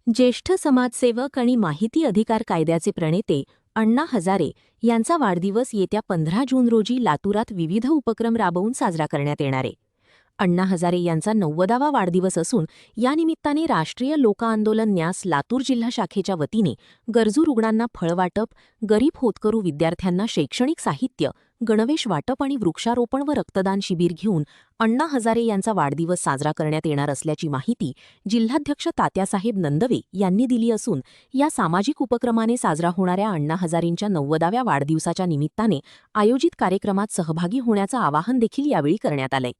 ज्येष्ठ समाजसेवक आणि माहिती अधिकार कायद्याचे प्रणेते अण्णा हजारे यांचा वाढदिवस येत्या 15 जून रोजी लातूरात विविध उपक्रम राबवून साजरा करण्यात येणार आहे. अण्णा हजारे यांचा 90वा वाढदिवस असून या निमित्ताने राष्ट्रीय लोक आंदोलन न्यास लातूर जिल्हा शाखेच्या वतीने गरजू रुग्णांना फळवाटप, गरीब होतकरू विद्यार्थ्यांना शैक्षणिक साहित्य, गणवेश वाटप आणि वृक्षारोपण व रक्तदान शिबिर घेऊन अण्णा हजारे यांचा वाढदिवस साजरा करण्यात येणार असल्याची माहिती जिल्हाध्यक्ष तात्यासाहेब नंदवे यांनी दिली असून या सामाजिक उपक्रमाने साजरा होणाऱ्या अण्णा हजारेंच्या 90व्या वाढदिवसाच्या निमित्ताने आयोजित कार्यक्रमात सहभागी होण्याचं आवाहन देखील यावेळी करण्यात आलंय.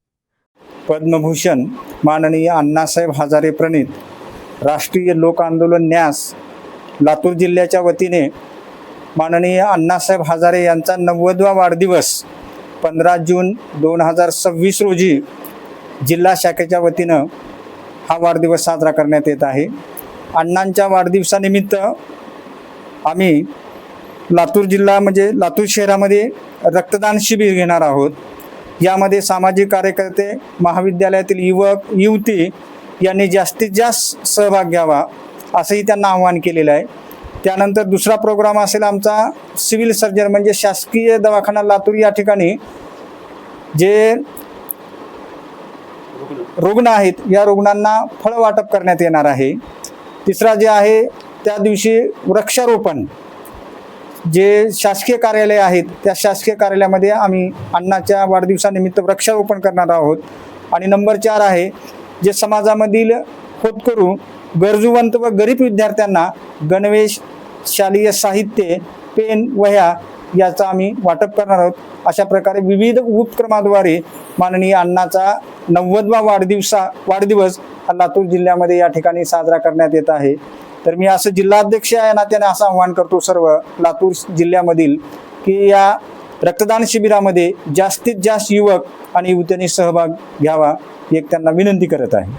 पद्मभूषण माननीय अण्णासाहेब हजारे प्रणीत राष्ट्रीय लोक आंदोलन न्यास लातूर जिल्ह्याच्या वतीने माननीय अण्णासाहेब हजारे यांचा 90वा वाढदिवस 15 जून 2026 रोजी जिल्हा शाखेच्या वतीनं हा वाढदिवस साजरा करण्यात येत आहे. अण्णांच्या वाढदिवसानिमित्त आम्ही लातूर जिल्हा म्हणजे लातूर शहरामध्ये रक्तदान शिबिर घेणार आहोत. यामध्ये सामाजिक कार्यकर्ते, महाविद्यालयातील युवक युवती यांनी जास्तीत जास्त सहभाग घ्यावा असंही त्यांना आवाहन केलेलं आहे. त्यानंतर दुसरा प्रोग्राम असेल आमचा सिव्हिल सर्जन म्हणजे शासकीय दवाखाना लातूर या ठिकाणी जे रुग्ण आहेत या रुग्णांना फळ वाटप करण्यात येणार आहे. तिसरा जे आहे त्या दिवशी वृक्षारोपण जे शासकीय कार्यालय आहेत त्या शासकीय कार्यालयामध्ये आम्ही अण्णाच्या वाढदिवसानिमित्त वृक्षारोपण करणार आहोत. आणि नंबर 4 आहे जे समाजामधील होतकरू गरजूवंत व गरीब विद्यार्थ्यांना गणवेश, शालेय साहित्य, पेन, वह्या याचा आम्ही वाटप करणार आहोत. अशा प्रकारे विविध उपक्रमाद्वारे माननीय अण्णाचा 90वा वाढदिवस लातूर जिल्ह्यामध्ये या ठिकाणी साजरा करण्यात येत आहे. तर मी असं जिल्हाध्यक्ष आहे नात्याने असं आवाहन करतो सर्व लातूर जिल्ह्यामधील की या रक्तदान शिबिरामध्ये जास्तीत जास्त युवक आणि युवतींनी सहभाग घ्यावा एक त्यांना विनंती करत आहे.